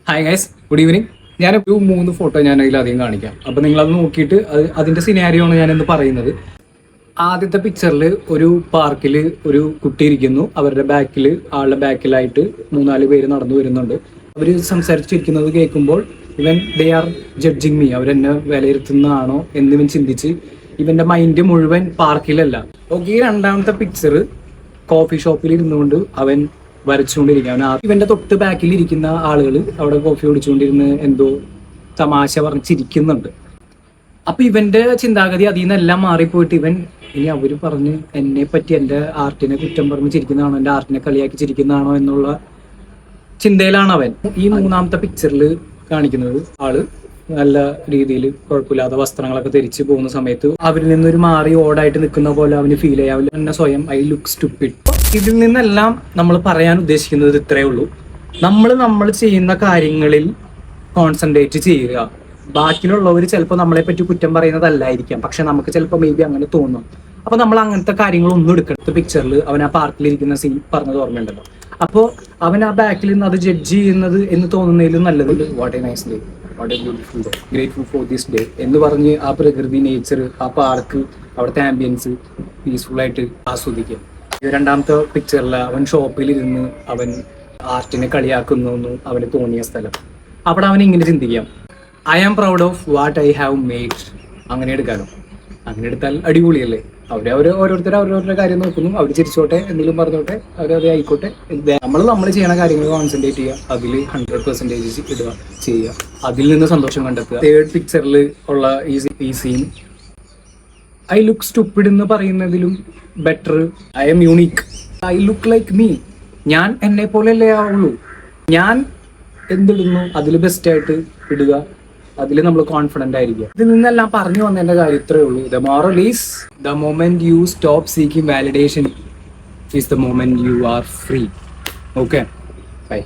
Hi guys, good evening. ഞാനൊരു 3 photo ഞാൻ അതിലധികം കാണിക്കാം. അപ്പോൾ നിങ്ങളത് നോക്കിയിട്ട് അതിൻ്റെ സിനാരിയോ ആണ് ഞാനിന്ന് പറയുന്നത്. ആദ്യത്തെ പിക്ചറിൽ ഒരു പാർക്കിൽ ഒരു കുട്ടി ഇരിക്കുന്നു. അവരുടെ ബാക്കിൽ ആളുടെ ബാക്കിലായിട്ട് 3-4 പേര് നടന്നു വരുന്നുണ്ട്. അവർ സംസാരിച്ചിരിക്കുന്നത് കേൾക്കുമ്പോൾ ദേ ആർ ജഡ്ജിങ് മീ, അവരെന്നെ വിലയിരുത്തുന്നതാണോ എന്നിവൻ ചിന്തിച്ച് ഇവൻ്റെ മൈൻഡ് മുഴുവൻ പാർക്കിലല്ല. ഓക്കെ, ഈ രണ്ടാമത്തെ പിക്ചർ കോഫി ഷോപ്പിൽ ഇരുന്നുകൊണ്ട് അവൻ വരച്ചുകൊണ്ടിരിക്കുകയാണ്. ഇവന്റെ തൊട്ട് ബാക്കിൽ ഇരിക്കുന്ന ആളുകൾ അവിടെ കോഫി കുടിച്ചുകൊണ്ടിരുന്ന് എന്തോ തമാശ പറഞ്ഞ് ചിരിക്കുന്നുണ്ട്. അപ്പൊ ഇവന്റെ ചിന്താഗതി അതിൽ നിന്നെല്ലാം മാറിപ്പോയിട്ട് ഇനി അവര് പറഞ്ഞ് എന്നെ പറ്റി എൻ്റെ ആർട്ടിനെ കുറ്റം പറഞ്ഞ് ചിരിക്കുന്നതാണോ, എൻ്റെ ആർട്ടിനെ കളിയാക്കി ചിരിക്കുന്നതാണോ എന്നുള്ള ചിന്തയിലാണ് അവൻ. ഈ മൂന്നാമത്തെ പിക്ചറിൽ കാണിക്കുന്നത് ആള് നല്ല രീതിയിൽ കുഴപ്പമില്ലാത്ത വസ്ത്രങ്ങളൊക്കെ ധരിച്ച് പോകുന്ന സമയത്ത് അവരിൽ നിന്നൊരു മാറി ഓടായിട്ട് നിൽക്കുന്ന പോലെ അവന് ഫീൽ ചെയ്യാം. അവന് തന്നെ സ്വയം ഐ ലുക്ക് സ്റ്റുപ്പിഡ്. ഇതിൽ നിന്നെല്ലാം നമ്മൾ പറയാൻ ഉദ്ദേശിക്കുന്നത് ഇത്രയേ ഉള്ളൂ. നമ്മൾ ചെയ്യുന്ന കാര്യങ്ങളിൽ കോൺസെൻട്രേറ്റ് ചെയ്യുക. ബാക്കിയുള്ളവർ ചിലപ്പോൾ നമ്മളെ പറ്റി കുറ്റം പറയുന്നതല്ലായിരിക്കാം, പക്ഷെ നമുക്ക് ചിലപ്പോൾ മേ ബി അങ്ങനെ തോന്നും. അപ്പൊ നമ്മൾ അങ്ങനത്തെ കാര്യങ്ങളൊന്നും എടുക്കരുത്. പിക്ചറിൽ അവൻ ആ പാർക്കിലിരിക്കുന്ന സീൻ പറഞ്ഞത് ഓർമ്മയുണ്ടല്ലോ. അപ്പോൾ അവൻ ആ ബാക്കിൽ നിന്ന് അത് ജഡ്ജ് ചെയ്യുന്നത് എന്ന് തോന്നുന്നതിലും നല്ലത് what A nice day, what A beautiful day, grateful for this day എന്ന് പറഞ്ഞ് ആ പ്രകൃതി, നേച്ചർ, ആ പാർക്ക്, അവിടുത്തെ ആംബിയൻസ് പീസ്ഫുൾ ആയിട്ട് ആസ്വദിക്കുക. രണ്ടാമത്തെ പിക്ചറിൽ അവൻ ഷോപ്പിലിരുന്ന് അവൻ ആർട്ടിനെ കളിയാക്കുന്നു അവന് തോന്നിയ സ്ഥലം. അവിടെ അവൻ ഇങ്ങനെ ചിന്തിക്കാം, I am proud of what I have made. അങ്ങനെ എടുക്കാനോ? അങ്ങനെ എടുത്താൽ അടിപൊളിയല്ലേ? ഓരോരുത്തർ അവരവരുടെ കാര്യം നോക്കുന്നു, അവർ ചിരിച്ചോട്ടെ, എന്തെങ്കിലും പറഞ്ഞോട്ടെ, അവരത് ആയിക്കോട്ടെ. നമ്മൾ ചെയ്യണ കാര്യങ്ങൾ കോൺസെൻട്രേറ്റ് ചെയ്യുക, അതിൽ 100% ഇടുക, ചെയ്യുക, അതിൽ നിന്ന് സന്തോഷം കണ്ടെത്തുക. തേർഡ് പിക്ചറിൽ ഉള്ള ഈ സീൻ ഐ ലുക്ക് സ്റ്റുപ്പിഡ് എന്ന് പറയുന്നതിലും better I am unique, I look like me. ഞാൻ എന്നെ പോലെയല്ലേ ആവുള്ളൂ. ഞാൻ എന്തിടുന്നു അതിൽ ബെസ്റ്റായിട്ട് ഇടുക, അതിൽ നമ്മൾ കോൺഫിഡൻ്റ് ആയിരിക്കുക. ഇതിൽ നിന്നെല്ലാം പറഞ്ഞു വന്നതിൻ്റെ കാര്യം ഇത്രയേ ഉള്ളൂ. The moral is the moment you stop seeking validation is the moment you are free. Okay, by.